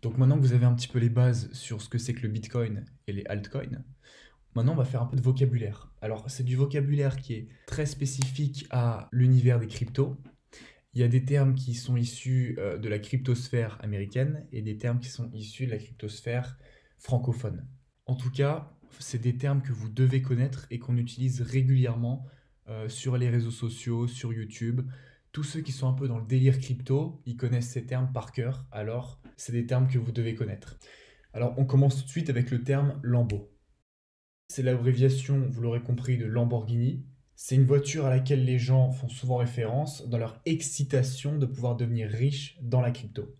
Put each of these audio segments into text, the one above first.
Donc maintenant que vous avez un petit peu les bases sur ce que c'est que le Bitcoin et les altcoins, maintenant on va faire un peu de vocabulaire. Alors c'est du vocabulaire qui est très spécifique à l'univers des cryptos. Il y a des termes qui sont issus de la cryptosphère américaine et des termes qui sont issus de la cryptosphère francophone. En tout cas, c'est des termes que vous devez connaître et qu'on utilise régulièrement sur les réseaux sociaux, sur YouTube. Tous ceux qui sont un peu dans le délire crypto, ils connaissent ces termes par cœur, alors c'est des termes que vous devez connaître. Alors on commence tout de suite avec le terme Lambo. C'est l'abréviation, vous l'aurez compris, de Lamborghini. C'est une voiture à laquelle les gens font souvent référence dans leur excitation de pouvoir devenir riches dans la crypto.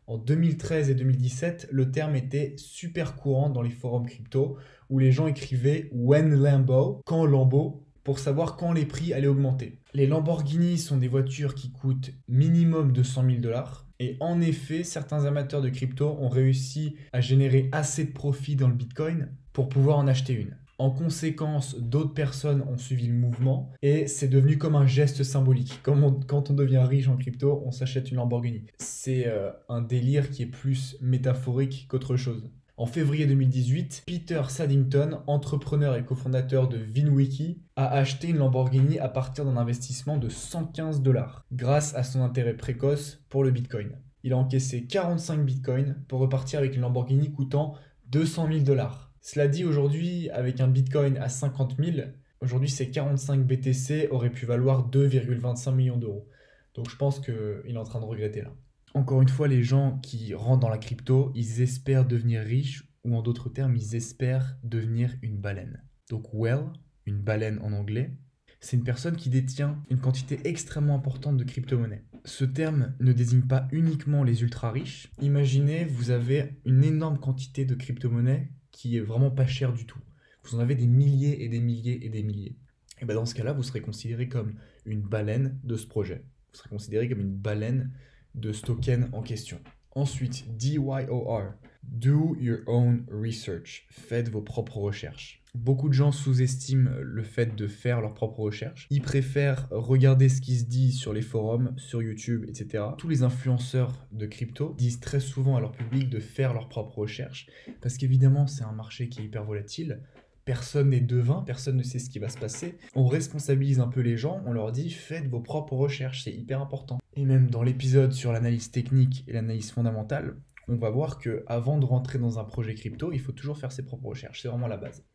En 2013 et 2017, le terme était super courant dans les forums crypto où les gens écrivaient When Lambo, quand Lambo, pour savoir quand les prix allaient augmenter. Les Lamborghini sont des voitures qui coûtent minimum 200 000 dollars. Et en effet, certains amateurs de crypto ont réussi à générer assez de profit dans le Bitcoin pour pouvoir en acheter une. En conséquence, d'autres personnes ont suivi le mouvement et c'est devenu comme un geste symbolique. Quand on devient riche en crypto, on s'achète une Lamborghini. C'est un délire qui est plus métaphorique qu'autre chose. En février 2018, Peter Saddington, entrepreneur et cofondateur de VinWiki, a acheté une Lamborghini à partir d'un investissement de 115 dollars grâce à son intérêt précoce pour le Bitcoin. Il a encaissé 45 Bitcoins pour repartir avec une Lamborghini coûtant 200 000 dollars. Cela dit, aujourd'hui, avec un Bitcoin à 50 000, aujourd'hui ces 45 BTC auraient pu valoir 2,25 millions d'euros. Donc je pense qu'il est en train de regretter là. Encore une fois, les gens qui rentrent dans la crypto, ils espèrent devenir riches, ou en d'autres termes, ils espèrent devenir une baleine. Donc whale, une baleine en anglais, c'est une personne qui détient une quantité extrêmement importante de crypto-monnaies. Ce terme ne désigne pas uniquement les ultra riches. Imaginez, vous avez une énorme quantité de crypto-monnaies qui est vraiment pas chère du tout. Vous en avez des milliers et des milliers et des milliers. Et bien dans ce cas-là, vous serez considéré comme une baleine de ce projet. Vous serez considéré comme une baleine de ce token en question. Ensuite, DYOR, Do Your Own Research. Faites vos propres recherches. Beaucoup de gens sous-estiment le fait de faire leurs propres recherches. Ils préfèrent regarder ce qui se dit sur les forums, sur YouTube, etc. Tous les influenceurs de crypto disent très souvent à leur public de faire leurs propres recherches parce qu'évidemment, c'est un marché qui est hyper volatile. Personne n'est devin, personne ne sait ce qui va se passer. On responsabilise un peu les gens, on leur dit faites vos propres recherches, c'est hyper important. Et même dans l'épisode sur l'analyse technique et l'analyse fondamentale, on va voir que avant de rentrer dans un projet crypto, il faut toujours faire ses propres recherches, c'est vraiment la base.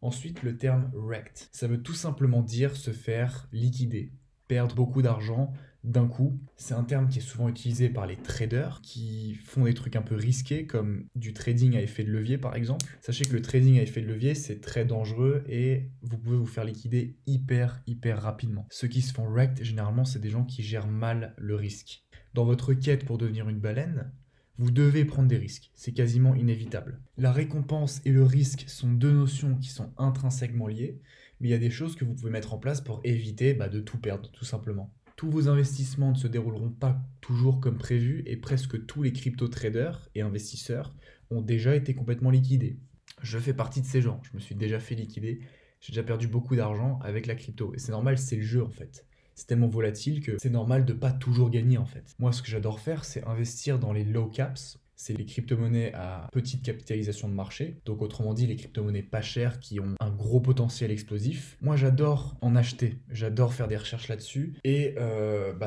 Ensuite, le terme wrecked, ça veut tout simplement dire se faire liquider, perdre beaucoup d'argent d'un coup. C'est un terme qui est souvent utilisé par les traders qui font des trucs un peu risqués comme du trading à effet de levier par exemple. Sachez que le trading à effet de levier c'est très dangereux et vous pouvez vous faire liquider hyper rapidement. Ceux qui se font wrecked généralement c'est des gens qui gèrent mal le risque. Dans votre quête pour devenir une baleine, vous devez prendre des risques, c'est quasiment inévitable. La récompense et le risque sont deux notions qui sont intrinsèquement liées, mais il y a des choses que vous pouvez mettre en place pour éviter de tout perdre tout simplement. Tous vos investissements ne se dérouleront pas toujours comme prévu et presque tous les crypto-traders et investisseurs ont déjà été complètement liquidés. Je fais partie de ces gens, je me suis déjà fait liquider, j'ai déjà perdu beaucoup d'argent avec la crypto et c'est normal, c'est le jeu en fait. C'est tellement volatile que c'est normal de pas toujours gagner en fait. Moi ce que j'adore faire c'est investir dans les low caps, c'est les crypto-monnaies à petite capitalisation de marché, donc autrement dit les crypto-monnaies pas chères qui ont un gros potentiel explosif. Moi j'adore en acheter, j'adore faire des recherches là-dessus et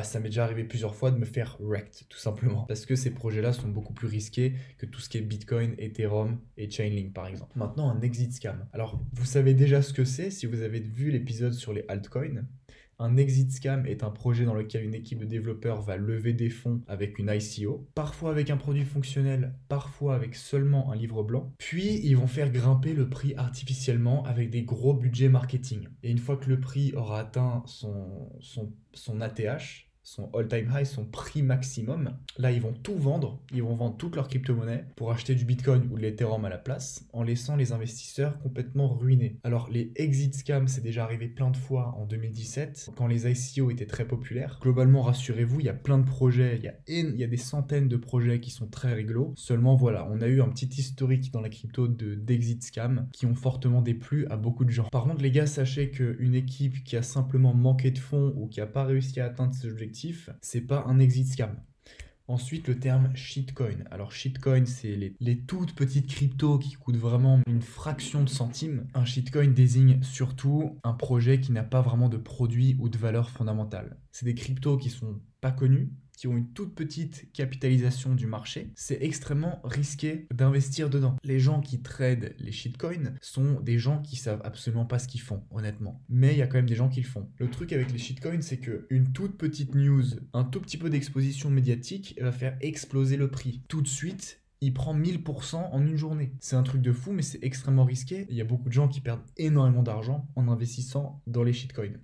ça m'est déjà arrivé plusieurs fois de me faire wrecked tout simplement parce que ces projets-là sont beaucoup plus risqués que tout ce qui est Bitcoin, Ethereum et Chainlink par exemple. Maintenant un exit scam. Alors vous savez déjà ce que c'est si vous avez vu l'épisode sur les altcoins. Un exit scam est un projet dans lequel une équipe de développeurs va lever des fonds avec une ICO, parfois avec un produit fonctionnel, parfois avec seulement un livre blanc, puis ils vont faire grimper le prix artificiellement avec des gros budgets marketing. Et une fois que le prix aura atteint son ATH, son all-time high, son prix maximum, là ils vont tout vendre, ils vont vendre toutes leurs crypto-monnaies pour acheter du Bitcoin ou de l'Ethereum à la place, en laissant les investisseurs complètement ruinés. Alors les exit scams, c'est déjà arrivé plein de fois en 2017, quand les ICO étaient très populaires. Globalement, rassurez-vous, il y a plein de projets, il y a des centaines de projets qui sont très rigolos. Seulement voilà, on a eu un petit historique dans la crypto d'exit scams qui ont fortement déplu à beaucoup de gens. Par contre les gars, sachez qu'une équipe qui a simplement manqué de fonds ou qui n'a pas réussi à atteindre ses objectifs, c'est pas un exit scam. Ensuite, le terme shitcoin. Alors, shitcoin, c'est les toutes petites cryptos qui coûtent vraiment une fraction de centime. Un shitcoin désigne surtout un projet qui n'a pas vraiment de produit ou de valeur fondamentale. C'est des cryptos qui sont pas connus, qui ont une toute petite capitalisation du marché. C'est extrêmement risqué d'investir dedans. Les gens qui tradent les shitcoins sont des gens qui savent absolument pas ce qu'ils font, honnêtement. Mais il y a quand même des gens qui le font. Le truc avec les shitcoins, c'est que une toute petite news, un tout petit peu d'exposition médiatique va faire exploser le prix. Tout de suite, il prend 1000% en une journée. C'est un truc de fou, mais c'est extrêmement risqué. Il y a beaucoup de gens qui perdent énormément d'argent en investissant dans les shitcoins.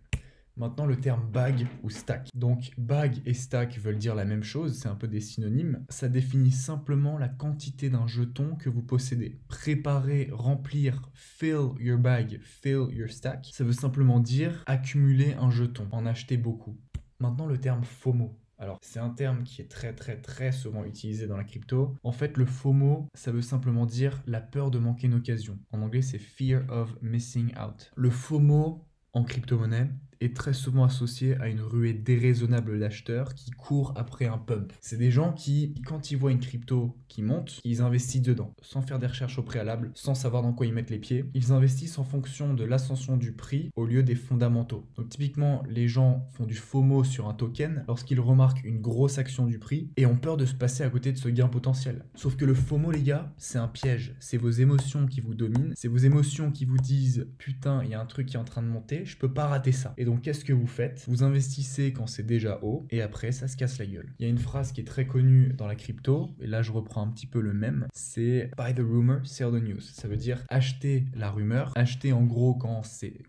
Maintenant, le terme bag ou stack. Donc, bag et stack veulent dire la même chose, c'est un peu des synonymes. Ça définit simplement la quantité d'un jeton que vous possédez. Préparer, remplir, fill your bag, fill your stack, ça veut simplement dire accumuler un jeton, en acheter beaucoup. Maintenant, le terme FOMO. Alors, c'est un terme qui est très souvent utilisé dans la crypto. En fait, le FOMO, ça veut simplement dire la peur de manquer une occasion. En anglais, c'est Fear of Missing Out. Le FOMO, en crypto-monnaie, est très souvent associé à une ruée déraisonnable d'acheteurs qui courent après un pump. C'est des gens qui, quand ils voient une crypto qui monte, ils investissent dedans, sans faire des recherches au préalable, sans savoir dans quoi ils mettent les pieds. Ils investissent en fonction de l'ascension du prix au lieu des fondamentaux. Donc typiquement, les gens font du FOMO sur un token lorsqu'ils remarquent une grosse action du prix et ont peur de se passer à côté de ce gain potentiel. Sauf que le FOMO, les gars, c'est un piège. C'est vos émotions qui vous dominent, c'est vos émotions qui vous disent « Putain, il y a un truc qui est en train de monter, je peux pas rater ça ». Et donc qu'est-ce que vous faites? Vous investissez quand c'est déjà haut et après ça se casse la gueule. Il y a une phrase qui est très connue dans la crypto, et là je reprends un petit peu le même, c'est buy the rumor, sell the news. Ça veut dire acheter la rumeur, acheter en gros quand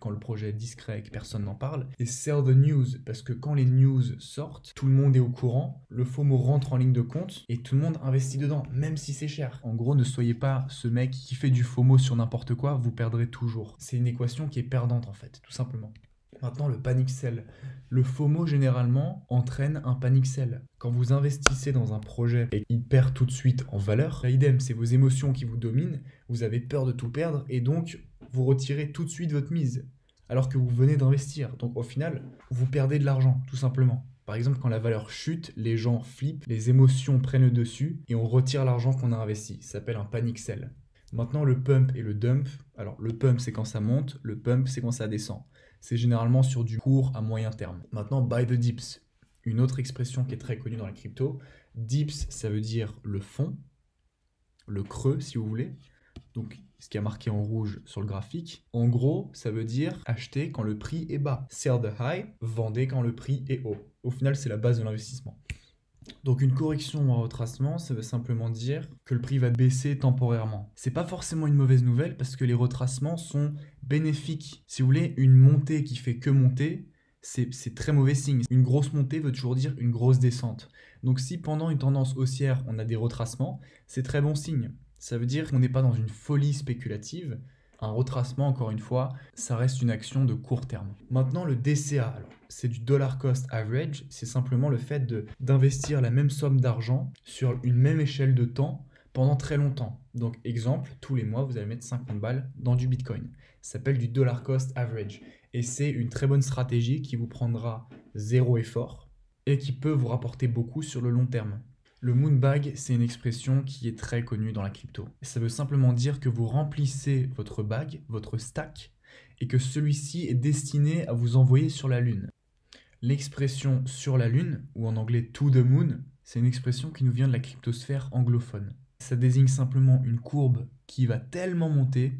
le projet est discret et que personne n'en parle, et sell the news parce que quand les news sortent, tout le monde est au courant, le FOMO rentre en ligne de compte et tout le monde investit dedans, même si c'est cher. En gros, ne soyez pas ce mec qui fait du FOMO sur n'importe quoi, vous perdrez toujours. C'est une équation qui est perdante en fait, tout simplement. Maintenant, le panic sell. Le FOMO, généralement, entraîne un panic sell. Quand vous investissez dans un projet et qu'il perd tout de suite en valeur, là, idem, c'est vos émotions qui vous dominent, vous avez peur de tout perdre et donc vous retirez tout de suite votre mise, alors que vous venez d'investir. Donc au final, vous perdez de l'argent, tout simplement. Par exemple, quand la valeur chute, les gens flippent, les émotions prennent le dessus et on retire l'argent qu'on a investi. Ça s'appelle un panic sell. Maintenant, le pump et le dump. Alors, le pump, c'est quand ça monte, le pump, c'est quand ça descend. C'est généralement sur du court à moyen terme. Maintenant, buy the dips, une autre expression qui est très connue dans la crypto. Dips, ça veut dire le fond, le creux si vous voulez. Donc, ce qui est marqué en rouge sur le graphique. En gros, ça veut dire acheter quand le prix est bas. Sell the high, vendez quand le prix est haut. Au final, c'est la base de l'investissement. Donc une correction ou un retracement, ça veut simplement dire que le prix va baisser temporairement. C'est pas forcément une mauvaise nouvelle parce que les retracements sont bénéfiques. Si vous voulez, une montée qui fait que monter, c'est très mauvais signe. Une grosse montée veut toujours dire une grosse descente. Donc si pendant une tendance haussière, on a des retracements, c'est très bon signe. Ça veut dire qu'on n'est pas dans une folie spéculative. Un retracement, encore une fois, ça reste une action de court terme. Maintenant, le DCA, alors, c'est du dollar cost average, c'est simplement le fait d'investir la même somme d'argent sur une même échelle de temps pendant très longtemps. Donc, exemple, tous les mois, vous allez mettre 50 balles dans du Bitcoin. Ça s'appelle du dollar cost average. Et c'est une très bonne stratégie qui vous prendra zéro effort et qui peut vous rapporter beaucoup sur le long terme. Le moonbag, c'est une expression qui est très connue dans la crypto. Ça veut simplement dire que vous remplissez votre bag, votre stack, et que celui-ci est destiné à vous envoyer sur la Lune. L'expression sur la Lune, ou en anglais to the moon, c'est une expression qui nous vient de la cryptosphère anglophone. Ça désigne simplement une courbe qui va tellement monter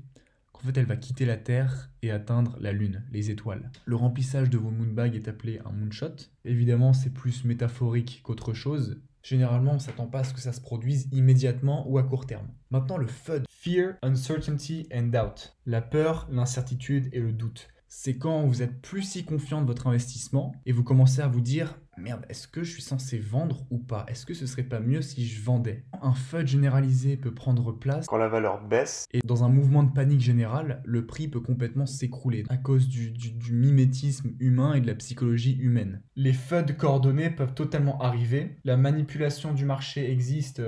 qu'en fait elle va quitter la Terre et atteindre la Lune, les étoiles. Le remplissage de vos moonbags est appelé un moonshot. Évidemment, c'est plus métaphorique qu'autre chose. Généralement, on ne s'attend pas à ce que ça se produise immédiatement ou à court terme. Maintenant, le FUD. Fear, Uncertainty and Doubt. La peur, l'incertitude et le doute. C'est quand vous êtes plus si confiant de votre investissement et vous commencez à vous dire « Merde, est-ce que je suis censé vendre ou pas? Est-ce que ce serait pas mieux si je vendais ?» Un FUD généralisé peut prendre place quand la valeur baisse et dans un mouvement de panique général, le prix peut complètement s'écrouler à cause du mimétisme humain et de la psychologie humaine. Les FUD coordonnés peuvent totalement arriver. La manipulation du marché existe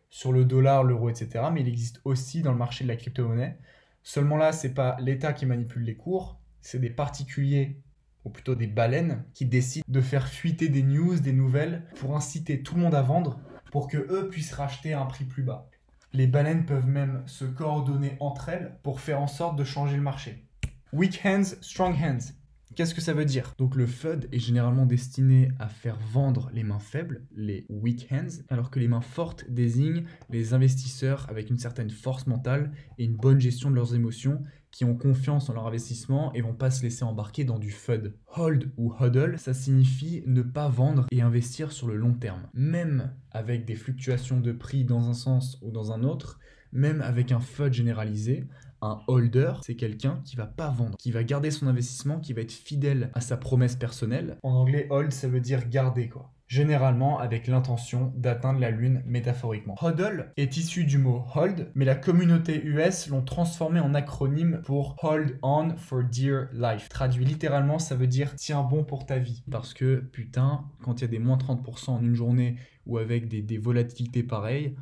sur le dollar, l'euro, etc. Mais il existe aussi dans le marché de la crypto-monnaie. Seulement là, c'est pas l'État qui manipule les cours, c'est des particuliers ou plutôt des baleines, qui décident de faire fuiter des news, des nouvelles, pour inciter tout le monde à vendre, pour que eux puissent racheter à un prix plus bas. Les baleines peuvent même se coordonner entre elles pour faire en sorte de changer le marché. Weak hands, strong hands. Qu'est-ce que ça veut dire? Donc le FUD est généralement destiné à faire vendre les mains faibles, les weak hands, alors que les mains fortes désignent les investisseurs avec une certaine force mentale et une bonne gestion de leurs émotions, qui ont confiance en leur investissement et vont pas se laisser embarquer dans du FUD. Hold ou hodl, ça signifie ne pas vendre et investir sur le long terme. Même avec des fluctuations de prix dans un sens ou dans un autre, même avec un FUD généralisé, un holder, c'est quelqu'un qui va pas vendre, qui va garder son investissement, qui va être fidèle à sa promesse personnelle. En anglais, hold, ça veut dire garder, quoi. Généralement avec l'intention d'atteindre la lune métaphoriquement. HODL est issu du mot hold, mais la communauté US l'ont transformé en acronyme pour Hold On for Dear Life. Traduit littéralement, ça veut dire tiens bon pour ta vie. Parce que putain, quand il y a des moins 30% en une journée ou avec des volatilités pareilles,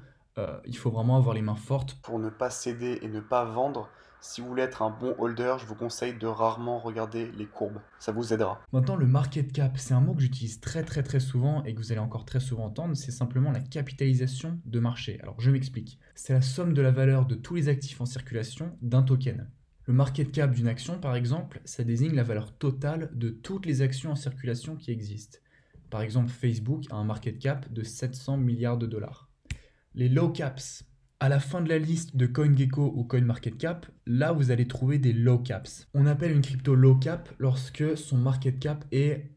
il faut vraiment avoir les mains fortes Pour ne pas céder et ne pas vendre, si vous voulez être un bon holder, je vous conseille de rarement regarder les courbes. Ça vous aidera. Maintenant, le market cap, c'est un mot que j'utilise très souvent et que vous allez encore très souvent entendre, c'est simplement la capitalisation de marché. Alors, je m'explique. C'est la somme de la valeur de tous les actifs en circulation d'un token. Le market cap d'une action, par exemple, ça désigne la valeur totale de toutes les actions en circulation qui existent. Par exemple, Facebook a un market cap de 700 milliards de dollars. Les low caps. À la fin de la liste de CoinGecko ou CoinMarketCap, là vous allez trouver des low caps. On appelle une crypto low cap lorsque son market cap est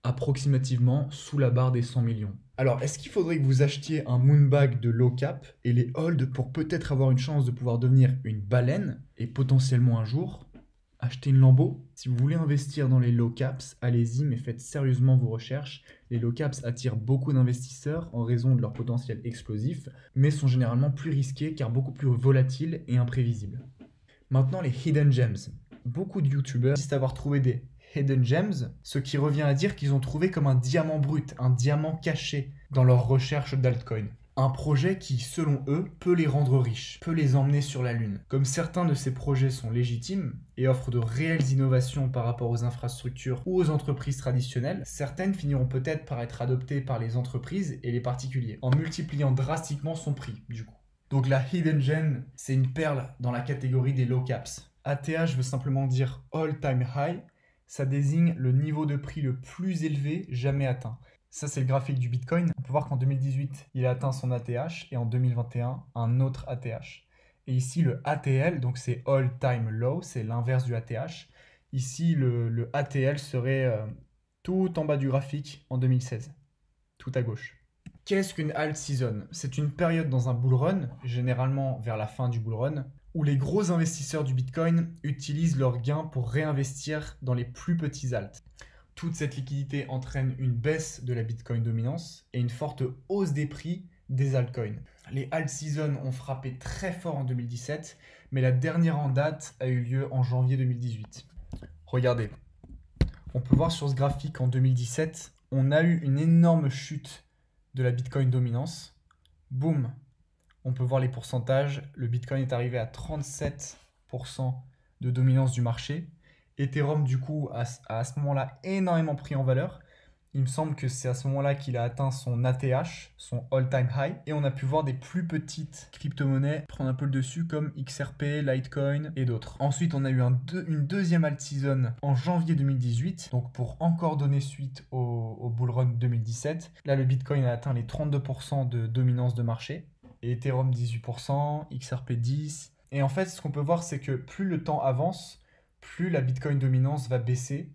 approximativement sous la barre des 100 millions. Alors, est-ce qu'il faudrait que vous achetiez un moonbag de low cap et les hold pour peut-être avoir une chance de pouvoir devenir une baleine et potentiellement un jour acheter une Lambo? Si vous voulez investir dans les low caps, allez-y, mais faites sérieusement vos recherches. Les low caps attirent beaucoup d'investisseurs en raison de leur potentiel explosif, mais sont généralement plus risqués car beaucoup plus volatiles et imprévisibles. Maintenant, les hidden gems. Beaucoup de youtubeurs disent avoir trouvé des hidden gems, ce qui revient à dire qu'ils ont trouvé comme un diamant brut, un diamant caché dans leur recherche d'altcoin. Un projet qui, selon eux, peut les rendre riches, peut les emmener sur la lune. Comme certains de ces projets sont légitimes et offrent de réelles innovations par rapport aux infrastructures ou aux entreprises traditionnelles, certaines finiront peut-être par être adoptées par les entreprises et les particuliers, en multipliant drastiquement son prix, du coup. Donc la hidden gem, c'est une perle dans la catégorie des low caps. ATH veut simplement dire all time high, ça désigne le niveau de prix le plus élevé jamais atteint. Ça, c'est le graphique du Bitcoin. On peut voir qu'en 2018, il a atteint son ATH et en 2021, un autre ATH. Et ici, le ATL, donc c'est All Time Low, c'est l'inverse du ATH. Ici, le ATL serait tout en bas du graphique en 2016, tout à gauche. Qu'est-ce qu'une alt season? C'est une période dans un bull run, généralement vers la fin du bull run, où les gros investisseurs du Bitcoin utilisent leurs gains pour réinvestir dans les plus petits alts. Toute cette liquidité entraîne une baisse de la Bitcoin dominance et une forte hausse des prix des altcoins. Les alt seasons ont frappé très fort en 2017, mais la dernière en date a eu lieu en janvier 2018. Regardez, on peut voir sur ce graphique en 2017, on a eu une énorme chute de la Bitcoin dominance. Boum, on peut voir les pourcentages. Le Bitcoin est arrivé à 37% de dominance du marché. Ethereum, du coup, a à ce moment-là énormément pris en valeur. Il me semble que c'est à ce moment-là qu'il a atteint son ATH, son all-time high. Et on a pu voir des plus petites crypto-monnaies prendre un peu le dessus, comme XRP, Litecoin et d'autres. Ensuite, on a eu une deuxième alt-season en janvier 2018. Donc, pour encore donner suite au bull run 2017. Là, le Bitcoin a atteint les 32% de dominance de marché. Et Ethereum 18%, XRP 10%. Et en fait, ce qu'on peut voir, c'est que plus le temps avance, plus la Bitcoin dominance va baisser.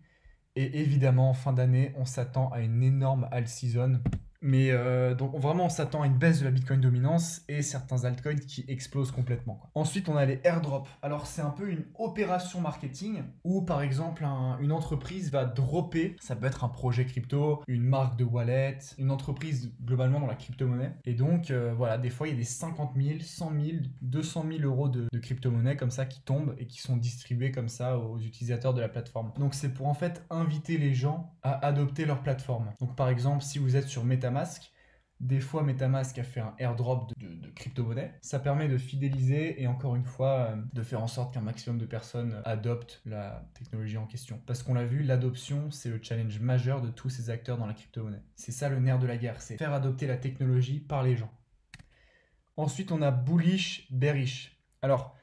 Et évidemment, en fin d'année, on s'attend à une énorme alt season. Mais donc vraiment, on s'attend à une baisse de la Bitcoin dominance et certains altcoins qui explosent complètement, quoi. Ensuite, on a les airdrops. Alors, c'est un peu une opération marketing où, par exemple, une entreprise va dropper. Ça peut être un projet crypto, une marque de wallet, une entreprise globalement dans la crypto-monnaie. Et donc, voilà, des fois, il y a des 50 000, 100 000, 200 000 euros de crypto-monnaie comme ça qui tombent et qui sont distribués comme ça aux utilisateurs de la plateforme. Donc, c'est pour en fait inviter les gens à adopter leur plateforme. Donc, par exemple, si vous êtes sur MetaMask, Des fois, MetaMask a fait un airdrop de crypto-monnaie. Ça permet de fidéliser et encore une fois, de faire en sorte qu'un maximum de personnes adoptent la technologie en question. Parce qu'on l'a vu, l'adoption, c'est le challenge majeur de tous ces acteurs dans la crypto-monnaie. C'est ça le nerf de la guerre, c'est faire adopter la technologie par les gens. Ensuite, on a bullish, bearish. Alors,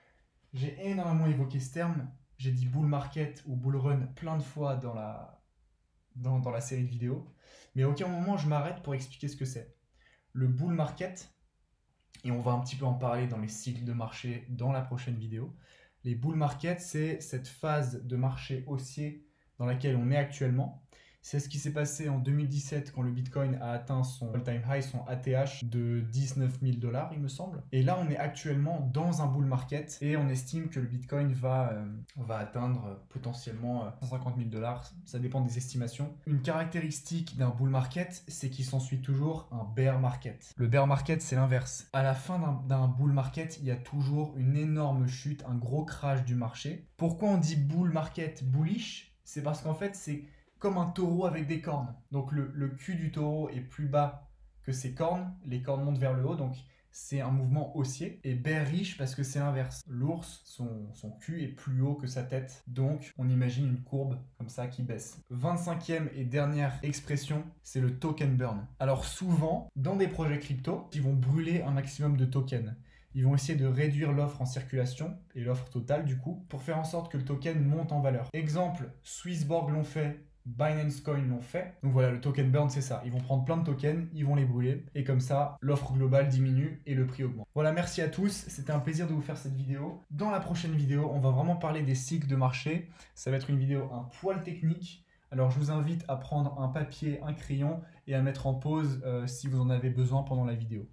j'ai énormément évoqué ce terme. J'ai dit bull market ou bull run plein de fois dans la série de vidéos. Mais à aucun moment, je m'arrête pour expliquer ce que c'est. Le bull market, et on va un petit peu en parler dans les cycles de marché dans la prochaine vidéo. Les bull markets, c'est cette phase de marché haussier dans laquelle on est actuellement. C'est ce qui s'est passé en 2017 quand le Bitcoin a atteint son all-time high, son ATH de 19 000 $, il me semble. Et là, on est actuellement dans un bull market et on estime que le Bitcoin va atteindre potentiellement 150 000 $. Ça dépend des estimations. Une caractéristique d'un bull market, c'est qu'il s'ensuit toujours un bear market. Le bear market, c'est l'inverse. À la fin d'un bull market, il y a toujours une énorme chute, un gros crash du marché. Pourquoi on dit bull market bullish? C'est parce qu'en fait, c'est comme un taureau avec des cornes. Donc le cul du taureau est plus bas que ses cornes, les cornes montent vers le haut, donc c'est un mouvement haussier. Et bearish parce que c'est l'inverse. L'ours, son cul est plus haut que sa tête, donc on imagine une courbe comme ça qui baisse. 25e et dernière expression, c'est le token burn. Alors souvent, dans des projets crypto, ils vont brûler un maximum de tokens. Ils vont essayer de réduire l'offre en circulation, et l'offre totale du coup, pour faire en sorte que le token monte en valeur. Exemple, Swissborg l'ont fait, Binance Coin l'ont fait. Donc voilà, le token burn, c'est ça. Ils vont prendre plein de tokens, ils vont les brûler. Et comme ça, l'offre globale diminue et le prix augmente. Voilà, merci à tous. C'était un plaisir de vous faire cette vidéo. Dans la prochaine vidéo, on va vraiment parler des cycles de marché. Ça va être une vidéo un poil technique. Alors je vous invite à prendre un papier, un crayon et à mettre en pause si vous en avez besoin pendant la vidéo.